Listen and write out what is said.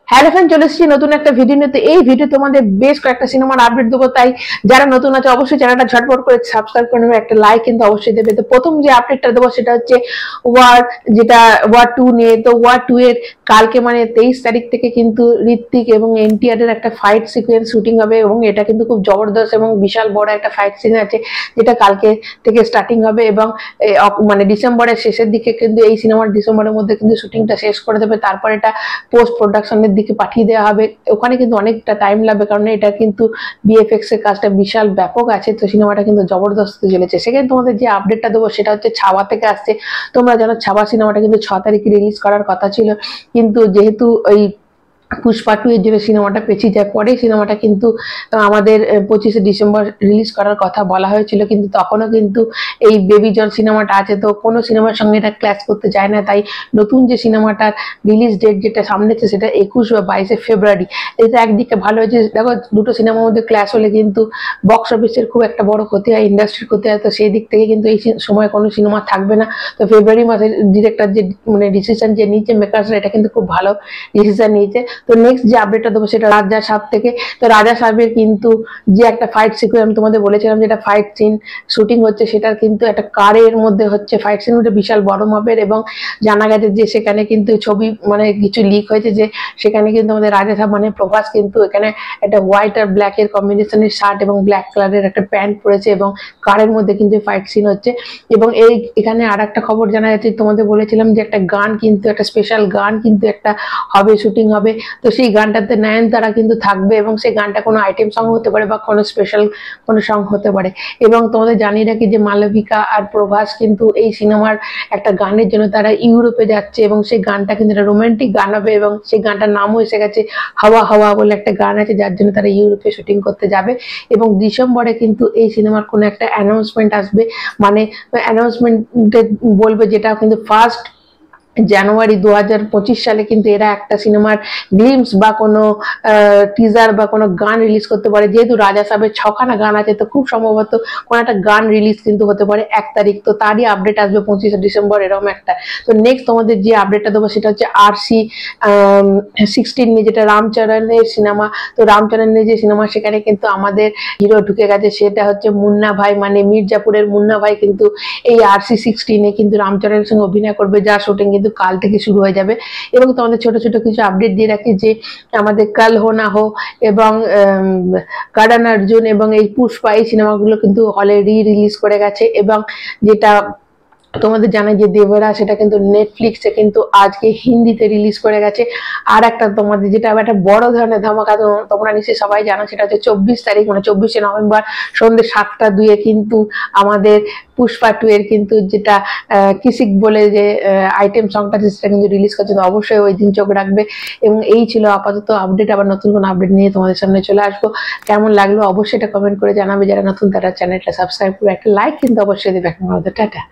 Hello friend, চলে এসেছি নতুন একটা ভিডিও নিতে। এই ভিডিও তোমাদের বেশ কয়েকটা সিনেমার আপডেট দেবো, তাই যারা নতুন আছে অবশ্যই চ্যানেলটা ঝটপট করে সাবস্ক্রাইব করে নেবে, একটা লাইক কিন্তু অবশ্যই দেবে। তো প্রথম যে আপডেটটা দেবো সেটা হচ্ছে ওয়ার, যেটা ওয়ার 2 নিয়ে। তো ওয়ার 2 এর কালকে মানে 23 তারিখ থেকে কিন্তু ঋত্বিক এবং এনটিআর এর একটা ফাইট সিকোয়েন্স শুটিং হবে, এবং এটা কিন্তু খুব জবরদস্ত এবং বিশাল বড় একটা ফাইট সিন আছে, যেটা কালকে থেকে স্টার্টিং হবে এবং মানে ডিসেম্বরের শেষের দিকে কিন্তু এই সিনেমার ডিসেম্বরের মধ্যে কিন্তু শুটিংটা শেষ করে দেবে। তারপর এটা পোস্ট প্রোডাকশনের দিকে পাঠিয়ে দেওয়া হবে। ওখানে কিন্তু অনেকটা টাইম লাগবে, কারণ এটা কিন্তু বিএফএক্স এর কাজটা বিশাল ব্যাপক আছে। তো সিনেমাটা কিন্তু জবরদস্ত চলেছে। সেখানে তোমাদের যে আপডেটটা দেবো সেটা হচ্ছে ছাওয়া থেকে আসছে। তোমরা জানো ছাওয়া সিনেমাটা কিন্তু 6 তারিখে রিলিজ করার কথা ছিল, কিন্তু যেহেতু ওই পুষ্পা 2 এর জন্য সিনেমাটা পেছিয়ে যায়, পরে সিনেমাটা কিন্তু আমাদের 25শে ডিসেম্বর রিলিজ করার কথা বলা হয়েছিল, কিন্তু তখনও কিন্তু এই বেবি জন সিনেমাটা আছে, তো কোনো সিনেমার সঙ্গে এটা ক্ল্যাশ করতে যায় না। তাই নতুন যে সিনেমাটার রিলিজ ডেট যেটা সামনে আছে সেটা 21 বা 22শে ফেব্রুয়ারি। এটা একদিকে ভালো হয়েছে, দেখো দুটো সিনেমার মধ্যে ক্ল্যাশ হলে কিন্তু বক্স অফিসের খুব একটা বড় ক্ষতি হয়, ইন্ডাস্ট্রির ক্ষতি হয়। তো সেই দিক থেকে কিন্তু এই সময় কোনো সিনেমা থাকবে না। তো ফেব্রুয়ারি মাসে ডিরেক্টর যে মানে ডিসিশন যে নিয়েছে মেকার্সরা, এটা কিন্তু খুব ভালো ডিসিশন নিয়েছে। তো নেক্সট যে আপডেটটা দেবো সেটা রাজা সাহেব থেকে। তো রাজা সাহেবের কিন্তু যে একটা ফাইট সিকুয়েন্স আমি তোমাদের বলেছিলাম, যেটা ফাইট সিন শুটিং হচ্ছে, সেটার কিন্তু একটা কারের মধ্যে হচ্ছে ফাইট সিন, ওটা বিশাল বড় মাপের। এবং জানা গেছে যে সেখানে কিন্তু ছবি মানে কিছু লিক হয়েছে, যে সেখানে কিন্তু আমাদের রাজা সাহেব মানে প্রভাস কিন্তু এখানে একটা হোয়াইট আর ব্ল্যাক এর কম্বিনেশনের শার্ট এবং ব্ল্যাক কালারের একটা প্যান্ট পরেছে, এবং কারের মধ্যে কিন্তু ফাইট সিন হচ্ছে। এবং এখানে আর একটা খবর জানা যাচ্ছে, তোমাদের বলেছিলাম যে একটা গান কিন্তু একটা স্পেশাল গান কিন্তু একটা হবে, শুটিং হবে। তো সেই গানটাতে নয়নতারা কিন্তু থাকবে, এবং সেই গানটা কোনো আইটেম সং হতে পারে বা কোনো স্পেশাল কোনো সং হতে পারে। এবং তোমাদের জানিয়ে রাখি যে মালবিকা আর প্রভাস কিন্তু এই সিনেমার একটা গানের জন্য তারা ইউরোপে যাচ্ছে, এবং সেই গানটা কিন্তু একটা রোমান্টিক গান হবে, এবং সেই গানটার নামও এসে গেছে, হাওয়া হাওয়া বলে একটা গান আছে, যার জন্য তারা ইউরোপে শুটিং করতে যাবে। এবং ডিসেম্বরে কিন্তু এই সিনেমার কোনো একটা অ্যানাউন্সমেন্ট আসবে, মানে অ্যানাউন্সমেন্টে বলবে, যেটা কিন্তু ফার্স্ট জানুয়ারি 2025 সালে কিন্তু এরা একটা সিনেমার গ্লিমস বা কোনো টিজার বা কোনো গান রিলিজ করতে পারে। যেহেতু রাজা সাহেবের 6খানা গান আছে, তো খুব সম্ভবত কোনো একটা গান রিলিজ কিন্তু হতে পারে 1 তারিখ। তো তারই আপডেট আসবে 25শে ডিসেম্বর, এরকম একটা। তো নেক্সট তোমাদের যে আপডেটটা দেবো সেটা হচ্ছে RC 16 নিয়ে, যেটা রামচরণের সিনেমা। তো রামচরণের যে সিনেমা, সেখানে কিন্তু আমাদের হিরো ঢুকে গেছে, সেটা হচ্ছে মুন্না ভাই, মানে মির্জাপুরের মুন্না ভাই কিন্তু এই RC 16 কিন্তু রামচরণের সঙ্গে অভিনয় করবে, যার শুটিং কিন্তু কাল থেকে শুরু হয়ে যাবে। এবং তোমাদের ছোট ছোট কিছু আপডেট দিয়ে রাখি, যে আমাদের কাল হো না হো এবং কারণ অর্জুন এবং এই পুষ্পা, এই সিনেমাগুলো কিন্তু হলে রিলিজ করে গেছে। এবং যেটা তোমাদের জানাই যে দেবরা, সেটা কিন্তু নেটফ্লিক্সে কিন্তু আজকে হিন্দিতে রিলিজ করে গেছে। আর একটা তোমাদের যেটা একটা বড় ধরনের ধামাকা, তোমরা নিশ্চয়ই সবাই জানো, সেটা হচ্ছে 24 তারিখ মানে 24শে নভেম্বর সন্ধ্যে 7টা 2 কিন্তু আমাদের পুষ্পা 2 এর কিন্তু যেটা কিসিক বলে যে আইটেম সংটা আছে, সেটা কিন্তু রিলিজ করছে। তো অবশ্যই ওই দিন চোখ রাখবে। এবং এই ছিল আপাতত আপডেট। আবার নতুন কোনো আপডেট নিয়ে তোমাদের সামনে চলে আসবো। কেমন লাগলো অবশ্যই এটা কমেন্ট করে জানাবে। যারা নতুন তারা চ্যানেলটা সাবস্ক্রাইব করে একটা লাইক কিন্তু অবশ্যই দেবে। এখন টাটা।